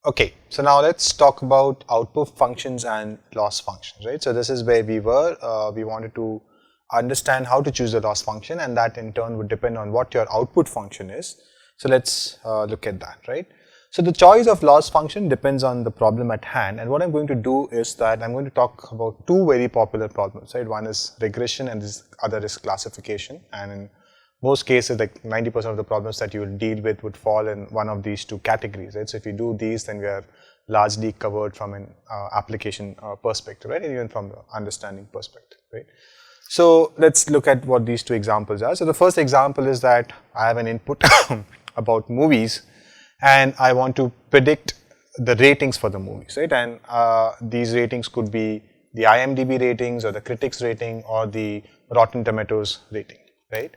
Okay, so now let's talk about output functions and loss functions, right? So this is where we were. We wanted to understand how to choose a loss function, and that in turn would depend on what your output function is. So let's look at that, right? So the choice of loss function depends on the problem at hand, and what I'm going to do is that I'm going to talk about two very popular problems, right? One is regression and this other is classification, and in most cases, like 90% of the problems that you will deal with would fall in one of these two categories, right? So if you do these, then we are largely covered from an application perspective, right? And even from the understanding perspective, right? So let's look at what these two examples are. So the first example is that I have an input about movies, and I want to predict the ratings for the movies, right? And these ratings could be the IMDb ratings or the critics rating or the Rotten Tomatoes rating, right?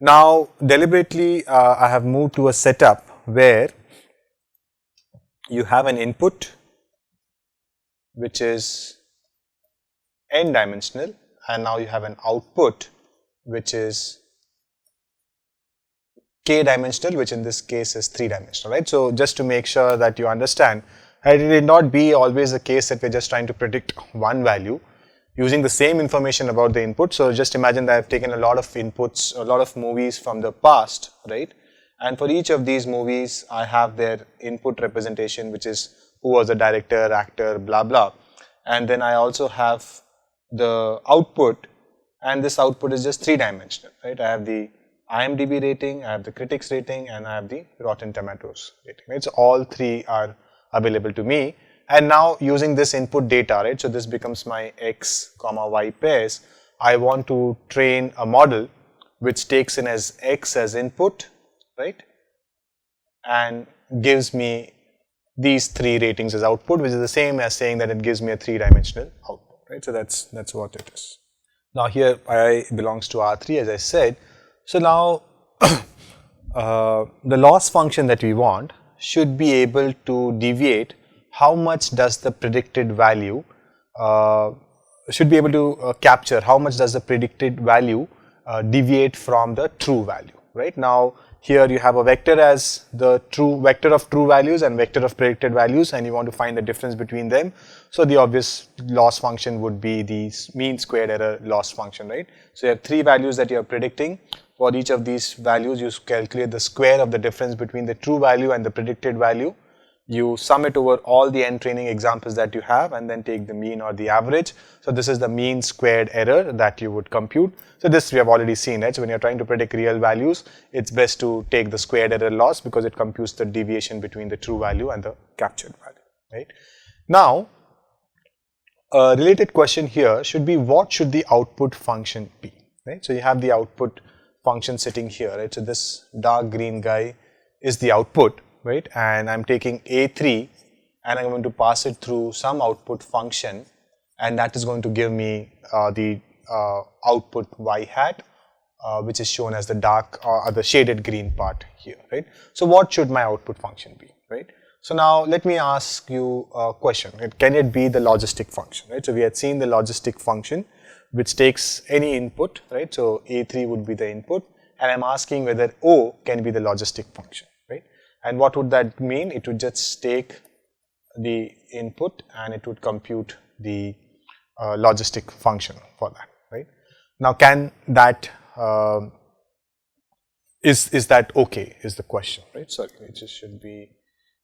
Now, deliberately, I have moved to a setup where you have an input which is n-dimensional, and now you have an output which is k-dimensional, which in this case is 3-dimensional, right? So, just to make sure that you understand, it will not be always the case that we are just trying to predict one value using the same information about the input. So just imagine that I've taken a lot of inputs, a lot of movies from the past, right? And for each of these movies, I have their input representation, which is who was the director, actor, blah, blah. And then I also have the output, and this output is just 3-dimensional, right? I have the IMDb rating, I have the critics rating, and I have the Rotten Tomatoes rating, right? So all three are available to me. And now using this input data, right, so this becomes my x comma y pairs. I want to train a model which takes in as x as input, right, and gives me these three ratings as output, which is the same as saying that it gives me a 3-dimensional output, right? So that's what it is. Now here I belongs to R3, as I said. So now the loss function that we want should be able to deviate how much does the predicted value, should be able to capture how much does the predicted value deviate from the true value, right? Now here you have a vector as the true vector of true values and vector of predicted values, and you want to find the difference between them. So the obvious loss function would be the mean squared error loss function, right? So you have three values that you are predicting. For each of these values, you calculate the square of the difference between the true value and the predicted value. You sum it over all the n training examples that you have and then take the mean or the average. So this is the mean squared error that you would compute. So this we have already seen, right? So when you're trying to predict real values, it's best to take the squared error loss because it computes the deviation between the true value and the captured value, right? Now, a related question here should be, what should the output function be, right? So you have the output function sitting here, right? So this dark green guy is the output, right? And I'm taking A3 and I'm going to pass it through some output function, and that is going to give me the output y hat, which is shown as the dark or the shaded green part here, right? So what should my output function be, right? So now let me ask you a question, right? Can it be the logistic function, right? So we had seen the logistic function which takes any input, right? So A3 would be the input, and I'm asking whether O can be the logistic function, right? And what would that mean? It would just take the input and it would compute the logistic function for that, right? Now, can that is that okay? Is the question, right? Sorry, it just should be.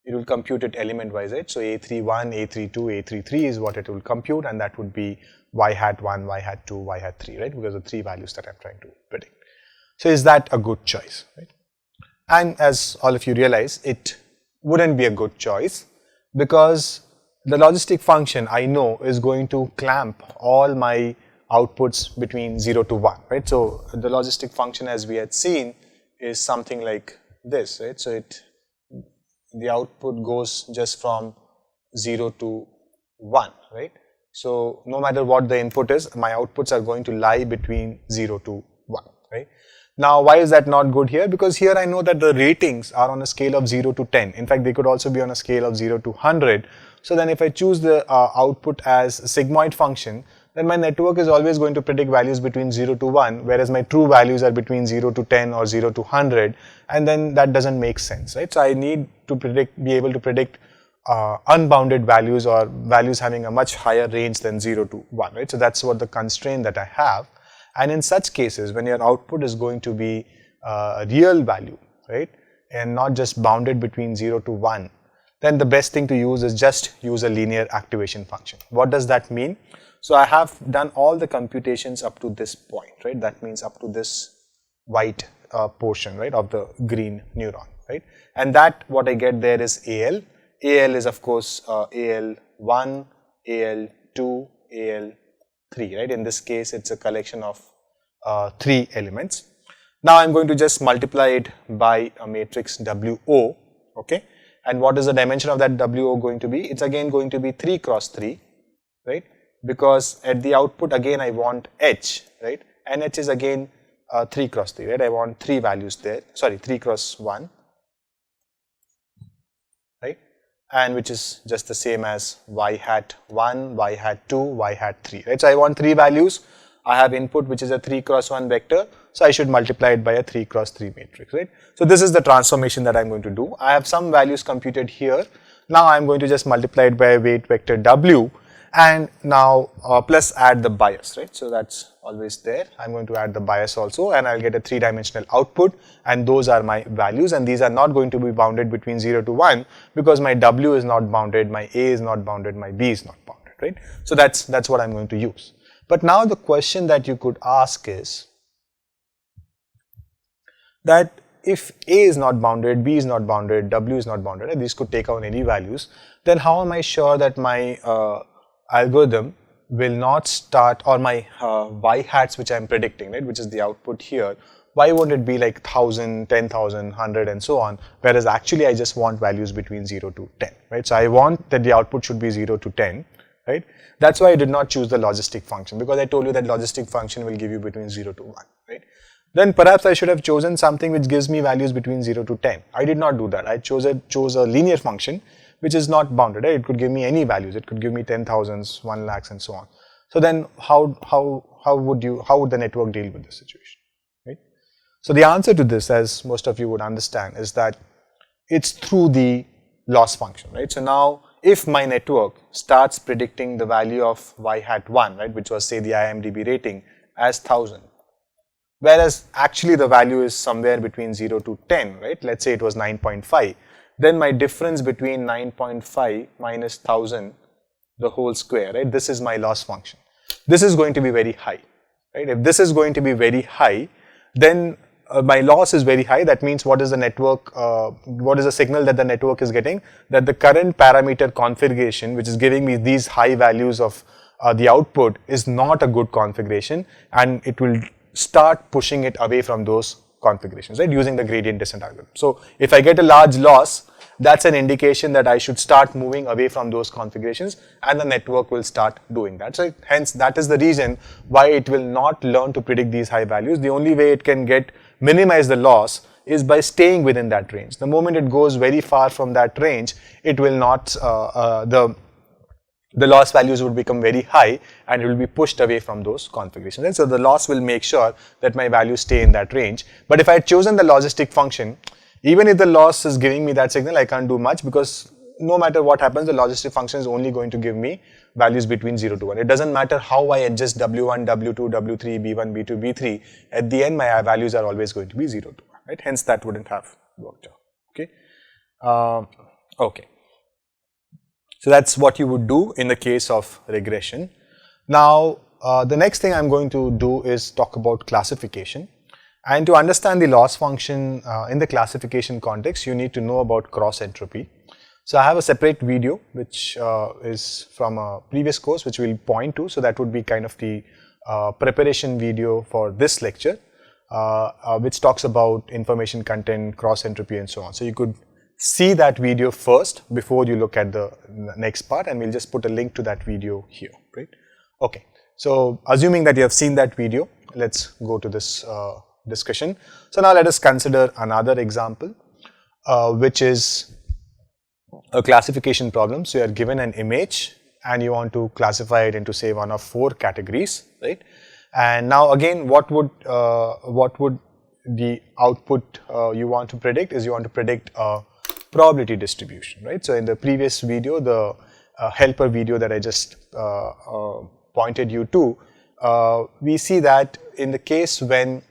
It will compute it element wise, right? So A31, A32, A33 is what it will compute, and that would be y hat 1, y hat 2, y hat 3, right? Because of the three values that I'm trying to predict. So is that a good choice, right? And as all of you realize, it wouldn't be a good choice because the logistic function I know is going to clamp all my outputs between 0 to 1, right? So the logistic function, as we had seen, is something like this, right? So the output goes just from 0 to 1, right? So no matter what the input is, my outputs are going to lie between 0 to 1, right? Now, why is that not good here? Because here I know that the ratings are on a scale of 0 to 10. In fact, they could also be on a scale of 0 to 100. So then if I choose the output as a sigmoid function, then my network is always going to predict values between 0 to 1, whereas my true values are between 0 to 10 or 0 to 100, and then that doesn't make sense, right? So I need to be able to predict unbounded values or values having a much higher range than 0 to 1, right? So that's what the constraint that I have. And in such cases, when your output is going to be a real value, right, and not just bounded between 0 to 1, then the best thing to use is just use a linear activation function. What does that mean? So I have done all the computations up to this point, right? That means up to this white portion, right, of the green neuron, right? And that what I get there is AL. AL is of course AL1, AL2, AL3, right? In this case, it's a collection of 3 elements. Now I'm going to just multiply it by a matrix WO, okay? And what is the dimension of that WO going to be? It's again going to be 3 cross 3, right? Because at the output again I want H, right? And H is again 3 cross 3, right? I want 3 values there, sorry, 3 cross 1, right? And which is just the same as y hat 1, y hat 2, y hat 3, right? So I want 3 values. I have input which is a 3 cross 1 vector, so I should multiply it by a 3 cross 3 matrix, right? So this is the transformation that I'm going to do. I have some values computed here. Now I'm going to just multiply it by a weight vector W, and now plus add the bias, right? So that's always there. I'm going to add the bias also, and I'll get a 3-dimensional output, and those are my values, and these are not going to be bounded between 0 to 1 because my W is not bounded, my A is not bounded, my B is not bounded, right? So that's what I'm going to use. But now the question that you could ask is that if A is not bounded, B is not bounded, W is not bounded, and these could take on any values, then how am I sure that my algorithm will not start, or my y hats which I am predicting, right, which is the output here, why won't it be like 1000, 10,000, 100 and so on, whereas actually I just want values between 0 to 10, right? So I want that the output should be 0 to 10, right? That's why I did not choose the logistic function, because I told you that logistic function will give you between 0 to 1, right? Then perhaps I should have chosen something which gives me values between 0 to 10. I did not do that. I chose a linear function which is not bounded, right? It could give me any values. It could give me 10,000s, 1 lakhs and so on. So then how would the network deal with this situation, right? So the answer to this, as most of you would understand, is that it's through the loss function, right? So now if my network starts predicting the value of y hat 1, right, which was say the IMDb rating, as 1000, whereas actually the value is somewhere between 0 to 10, right? Let's say it was 9.5. Then my difference between 9.5 minus 1000, the whole square, right? This is my loss function. This is going to be very high, right? If this is going to be very high, then my loss is very high. That means what is the network, what is the signal that the network is getting? That the current parameter configuration, which is giving me these high values of the output, is not a good configuration, and it will start pushing it away from those configurations, right, using the gradient descent algorithm. So if I get a large loss, that's an indication that I should start moving away from those configurations, and the network will start doing that. So hence that is the reason why it will not learn to predict these high values. The only way it can minimize the loss is by staying within that range. The moment it goes very far from that range, it will not, the loss values would become very high and it will be pushed away from those configurations. And so the loss will make sure that my values stay in that range. But if I had chosen the logistic function, even if the loss is giving me that signal, I can't do much, because no matter what happens, the logistic function is only going to give me values between 0 to 1. It doesn't matter how I adjust W1, W2, W3, B1, B2, B3. At the end, my values are always going to be 0 to 1, right? Hence, that wouldn't have worked out, okay? Okay. So that's what you would do in the case of regression. Now, the next thing I'm going to do is talk about classification. And to understand the loss function in the classification context, you need to know about cross entropy. So I have a separate video which is from a previous course which we'll point to. So that would be kind of the preparation video for this lecture, which talks about information content, cross entropy and so on. So you could see that video first before you look at the next part, and we'll just put a link to that video here, right? Okay, so assuming that you have seen that video, let's go to this discussion. So now let us consider another example, which is a classification problem. So you are given an image and you want to classify it into say one of 4 categories, right? And now again, what would the output you want to predict is you want to predict probability distribution, right? So in the previous video, the helper video that I just pointed you to, we see that in the case when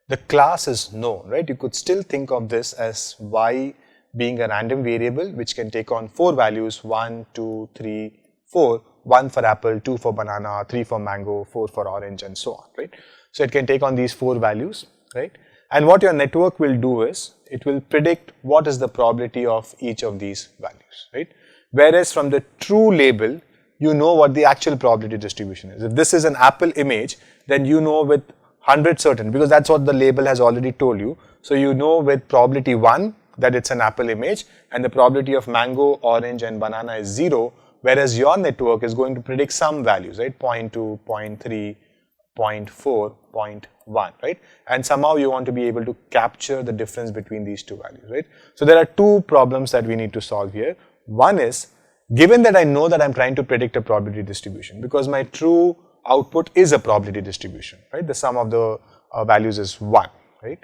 the class is known, right, you could still think of this as y being a random variable which can take on 4 values, 1, 2, 3, 4, 1 for apple, 2 for banana, 3 for mango, 4 for orange, and so on, right? So it can take on these 4 values, right? And what your network will do is, it will predict what is the probability of each of these values, right? Whereas from the true label, you know what the actual probability distribution is. If this is an apple image, then you know with 100 certain, because that's what the label has already told you. So you know with probability 1 that it's an apple image, and the probability of mango, orange, and banana is 0, whereas your network is going to predict some values, right? 0.2, 0.3, 0.4, 0.1, right? And somehow you want to be able to capture the difference between these two values, right? So there are 2 problems that we need to solve here. One is, given that I know that I'm trying to predict a probability distribution, because my true output is a probability distribution, right? The sum of the values is 1, right?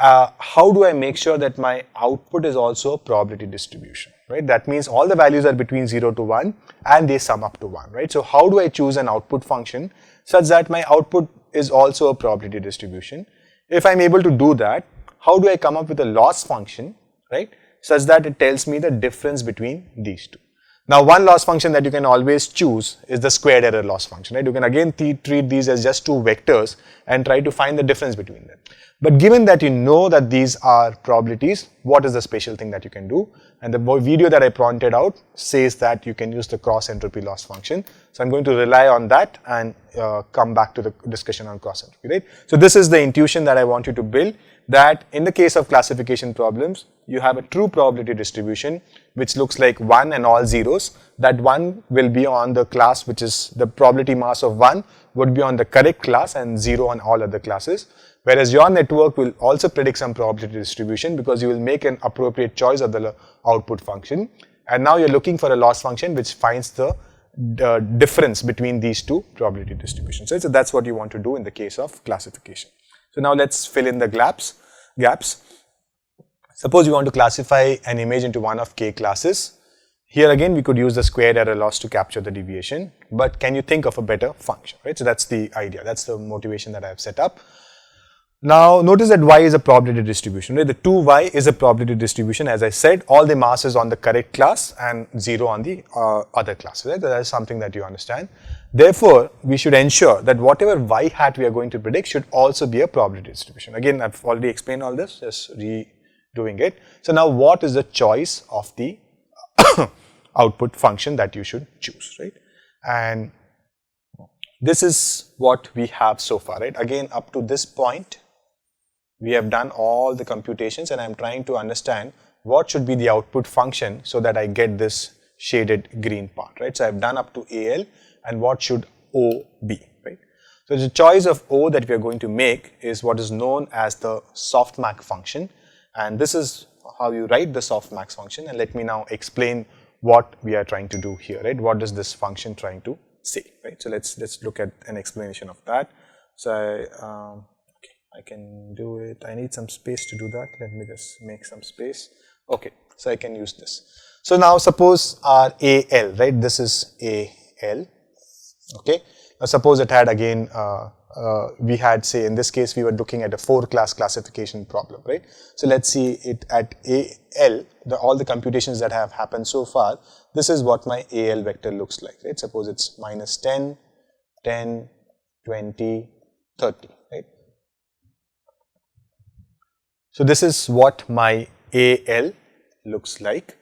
How do I make sure that my output is also a probability distribution, right? That means all the values are between 0 to 1 and they sum up to 1, right? So how do I choose an output function such that my output is also a probability distribution? If I'm able to do that, how do I come up with a loss function, right, such that it tells me the difference between these two? Now, one loss function that you can always choose is the squared error loss function, right? You can again treat these as just 2 vectors and try to find the difference between them. But given that you know that these are probabilities, what is the special thing that you can do? And the video that I pointed out says that you can use the cross entropy loss function. So I'm going to rely on that and come back to the discussion on cross entropy, right? So this is the intuition that I want you to build, that in the case of classification problems, you have a true probability distribution which looks like 1 and all zeros. That 1 will be on the class which is the probability mass of 1 would be on the correct class and 0 on all other classes. Whereas your network will also predict some probability distribution because you will make an appropriate choice of the output function. And now you're looking for a loss function which finds the difference between these 2 probability distributions. So that's what you want to do in the case of classification. So now let's fill in the gaps. Suppose you want to classify an image into one of k classes. Here again we could use the squared error loss to capture the deviation, but can you think of a better function, right? So that's the idea, that's the motivation that I have set up. Now notice that y is a probability distribution, right? The 2y is a probability distribution. As I said, all the mass is on the correct class and 0 on the other class, right? That is something that you understand. Therefore, we should ensure that whatever y hat we are going to predict should also be a probability distribution. Again, I've already explained all this, just redoing it. So now what is the choice of the output function that you should choose, right? And this is what we have so far, right? Again, up to this point, we have done all the computations and I'm trying to understand what should be the output function so that I get this shaded green part, right? So I've done up to AL, and what should O be, right? So the choice of O that we are going to make is what is known as the Softmax function, and this is how you write the Softmax function. And let me now explain what we are trying to do here, right? What is this function trying to say, right? So let's look at an explanation of that. So okay, I can do it. I need some space to do that. Let me just make some space. Okay, so I can use this. So now suppose our AL, right? This is AL. Okay. Now suppose it had again, we had, say in this case we were looking at a 4-class classification problem, right? So let's see it at AL, all the computations that have happened so far, this is what my AL vector looks like, right? Suppose it's minus 10, 10, 20, 30, right? So this is what my AL looks like.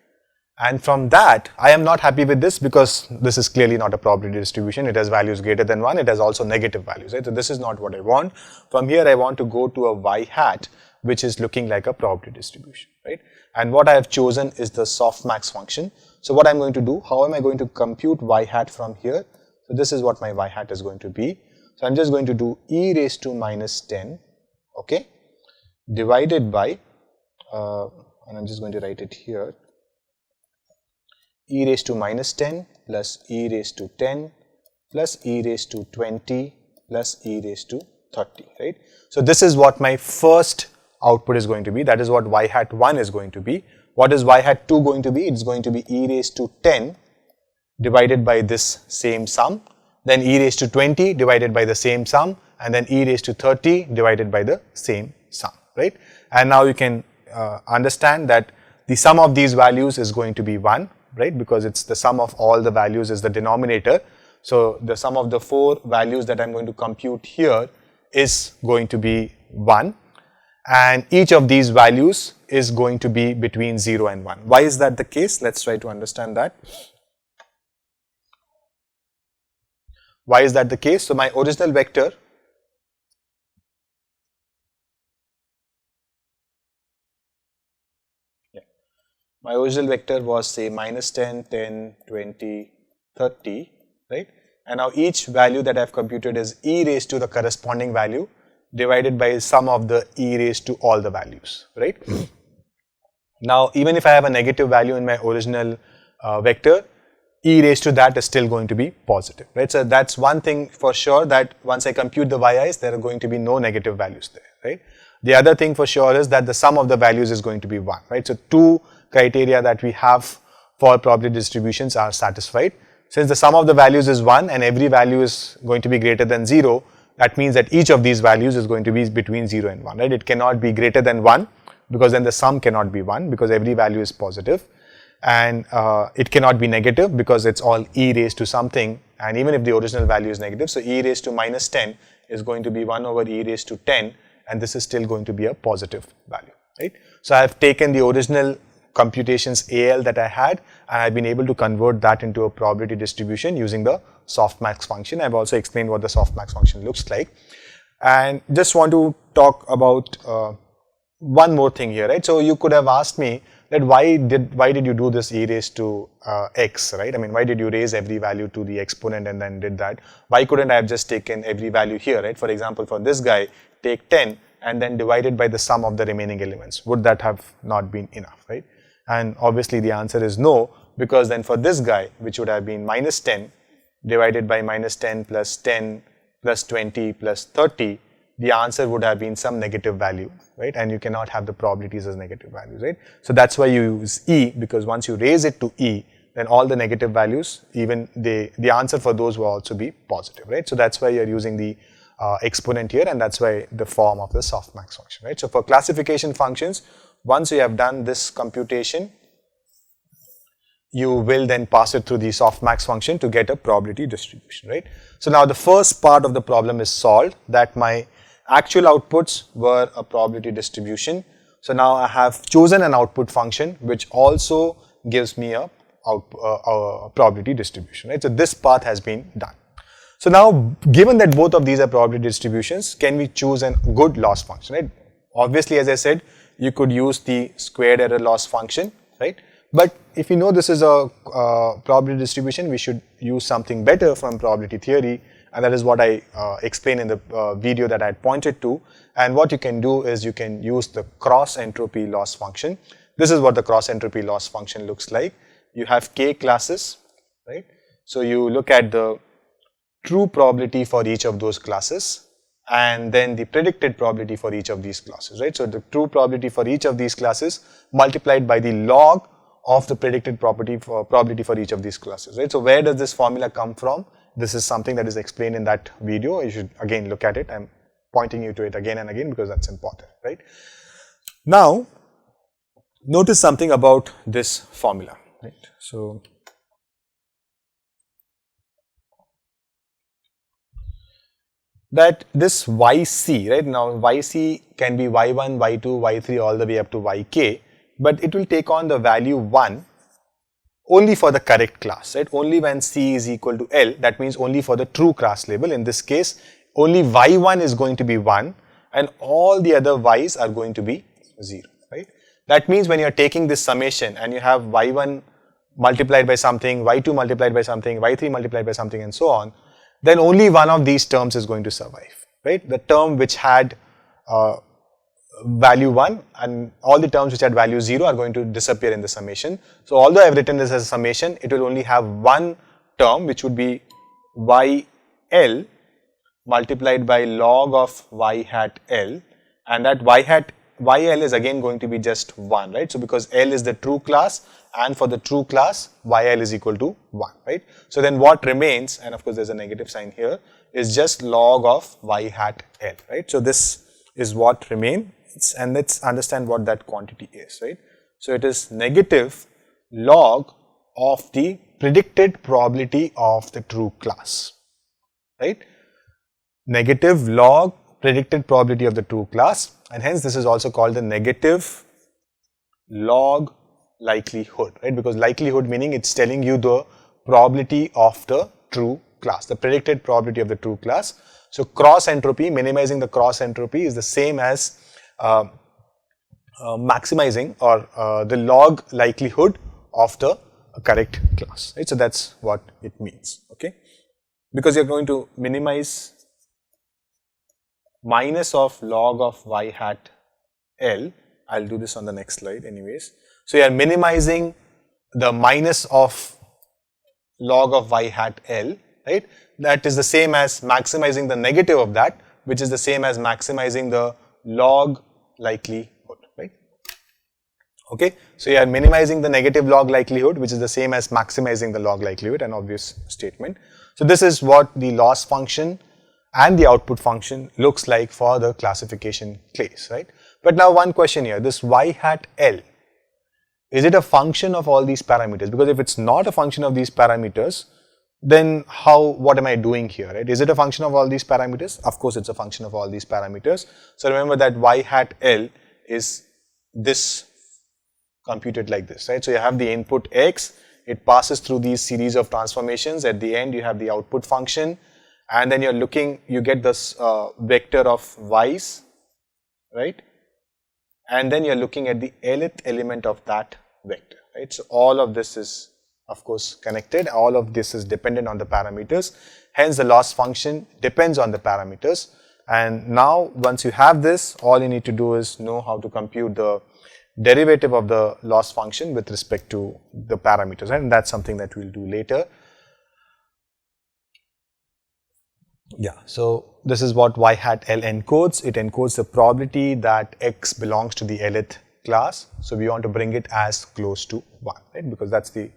And from that, I am not happy with this because this is clearly not a probability distribution. It has values greater than 1. It has also negative values, right? So this is not what I want. From here, I want to go to a y hat, which is looking like a probability distribution, right? And what I have chosen is the Softmax function. So what I'm going to do, how am I going to compute y hat from here? So this is what my y hat is going to be. So I'm just going to do e raised to minus 10, okay, divided by, and I'm just going to write it here, e raised to minus 10 plus e raised to 10 plus e raised to 20 plus e raised to 30, right? So this is what my first output is going to be. That is what y hat 1 is going to be. What is y hat 2 going to be? It's going to be e raised to 10 divided by this same sum, then e raised to 20 divided by the same sum, and then e raised to 30 divided by the same sum, right? And now you can understand that the sum of these values is going to be 1, right? Because it's the sum of all the values is the denominator. So the sum of the 4 values that I'm going to compute here is going to be 1, and each of these values is going to be between 0 and 1. Why is that the case? Let's try to understand that. Why is that the case? So my original vector was say minus 10, 10, 20, 30, right? And now each value that I have computed is e raised to the corresponding value divided by sum of the e raised to all the values, right? Now even if I have a negative value in my original vector, e raised to that is still going to be positive, right? So that's one thing for sure, that once I compute the yi's, there are going to be no negative values there, right? The other thing for sure is that the sum of the values is going to be 1, right? So two criteria that we have for probability distributions are satisfied. Since the sum of the values is 1 and every value is going to be greater than 0, that means that each of these values is going to be between 0 and 1, right? It cannot be greater than 1 because then the sum cannot be 1 because every value is positive. And it cannot be negative because it's all e raised to something, and even if the original value is negative, so e raised to minus 10 is going to be 1 over e raised to 10, and this is still going to be a positive value, right? So I have taken the original computations AL that I had, and I've been able to convert that into a probability distribution using the Softmax function. I've also explained what the Softmax function looks like, and just want to talk about one more thing here, right? So you could have asked me that why did you do this e raised to x, right? I mean, why did you raise every value to the exponent and then did that? Why couldn't I have just taken every value here, right? For example, for this guy, take 10 and then divided by the sum of the remaining elements. Would that have not been enough, right? And obviously the answer is no, because then for this guy, which would have been minus 10 divided by minus 10 plus 20 plus 30, the answer would have been some negative value, right? And you cannot have the probabilities as negative values, right? So that's why you use e, because once you raise it to e, then all the negative values, even the answer for those will also be positive, right? So that's why you're using the exponent here, and that's why the form of the softmax function, right? So for classification functions, once you have done this computation, you will then pass it through the softmax function to get a probability distribution, right? So now the first part of the problem is solved, that my actual outputs were a probability distribution. So now I have chosen an output function which also gives me a probability distribution, right? So this part has been done. So now, given that both of these are probability distributions, can we choose a good loss function, right? Obviously, as I said, you could use the squared error loss function, right? But if you know this is a probability distribution, we should use something better from probability theory, and that is what I explained in the video that I had pointed to. And what you can do is you can use the cross entropy loss function. This is what the cross entropy loss function looks like. You have k classes, right? So you look at the true probability for each of those classes and then the predicted probability for each of these classes, right? So the true probability for each of these classes multiplied by the log of the predicted probability for each of these classes, right? So where does this formula come from? This is something that is explained in that video. You should again look at it. I'm pointing you to it again and again because that's important, right? Now, notice something about this formula, right? So that this yc, right? Now yc can be y1, y2, y3 all the way up to yk, but it will take on the value 1 only for the correct class, right? Only when c is equal to L, that means only for the true class label. In this case, only y1 is going to be 1 and all the other y's are going to be 0, right? That means when you are taking this summation and you have y1 multiplied by something, y2 multiplied by something, y3 multiplied by something and so on, then only one of these terms is going to survive, right? The term which had value 1 and all the terms which had value 0 are going to disappear in the summation. So although I have written this as a summation, it will only have one term which would be yl multiplied by log of y hat l, and that y hat YL is again going to be just 1, right? So because L is the true class, and for the true class, YL is equal to 1, right? So then what remains, and of course there's a negative sign here, is just log of Y hat L, right? So this is what remains, and let's understand what that quantity is, right? So it is negative log of the predicted probability of the true class, right? Negative log predicted probability of the true class, and hence this is also called the negative log likelihood, right? Because likelihood meaning it's telling you the probability of the true class, the predicted probability of the true class. So cross entropy, minimizing the cross entropy, is the same as maximizing or the log likelihood of the correct class, right? So that's what it means, okay? Because you're going to minimize minus of log of Y hat L. I'll do this on the next slide anyways. So you are minimizing the minus of log of Y hat L, right? That is the same as maximizing the negative of that, which is the same as maximizing the log likelihood, right? Okay, so you are minimizing the negative log likelihood, which is the same as maximizing the log likelihood, an obvious statement. So this is what the loss function and the output function looks like for the classification case, right? But now one question here, this Y hat L, is it a function of all these parameters? Because if it's not a function of these parameters, then what am I doing here, right? Is it a function of all these parameters? Of course, it's a function of all these parameters. So remember that Y hat L is this computed like this, right? So you have the input X, it passes through these series of transformations. At the end, you have the output function, and then you get this vector of Y's, right? And then you're looking at the nth element of that vector, right? So all of this is, of course, connected. All of this is dependent on the parameters. Hence, the loss function depends on the parameters. And now, once you have this, all you need to do is know how to compute the derivative of the loss function with respect to the parameters, and that's something that we'll do later. Yeah, so this is what Y hat L encodes. It encodes the probability that X belongs to the Lth class. So we want to bring it as close to 1, right? Because that's the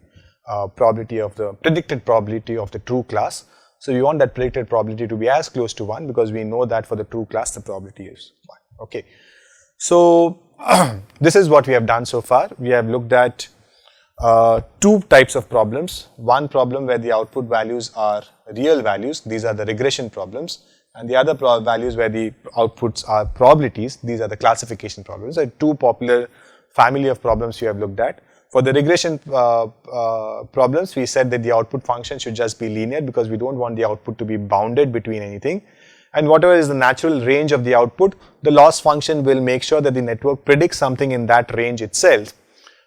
probability of the predicted probability of the true class. So we want that predicted probability to be as close to 1, because we know that for the true class the probability is 1. Okay. So this is what we have done so far. We have looked at two types of problems. One problem where the output values are real values, these are the regression problems, and the other values where the outputs are probabilities, these are the classification problems. So two popular family of problems we have looked at. For the regression problems, we said that the output function should just be linear, because we don't want the output to be bounded between anything. And whatever is the natural range of the output, the loss function will make sure that the network predicts something in that range itself,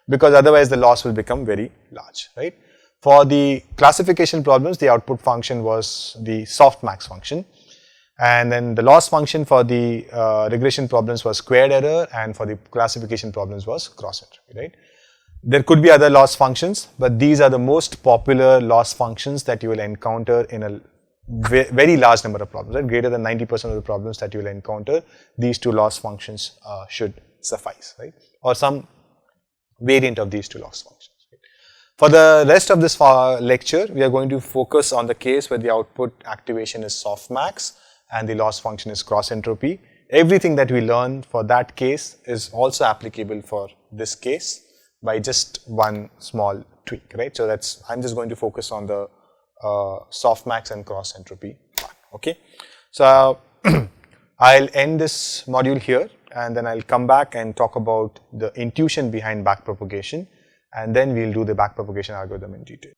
because otherwise the loss will become very large, right? For the classification problems, the output function was the Softmax function, and then the loss function for the regression problems was squared error, and for the classification problems was cross entropy, right? There could be other loss functions, but these are the most popular loss functions that you will encounter in a very large number of problems, right? Greater than 90% of the problems that you will encounter, these two loss functions should suffice, right? Or some variant of these two loss functions. Right? For the rest of this lecture, we are going to focus on the case where the output activation is softmax and the loss function is cross entropy. Everything that we learn for that case is also applicable for this case by just one small tweak, right? So I'm just going to focus on the softmax and cross entropy part, okay? So I'll end this module here, and then I'll come back and talk about the intuition behind backpropagation, and then we'll do the backpropagation algorithm in detail.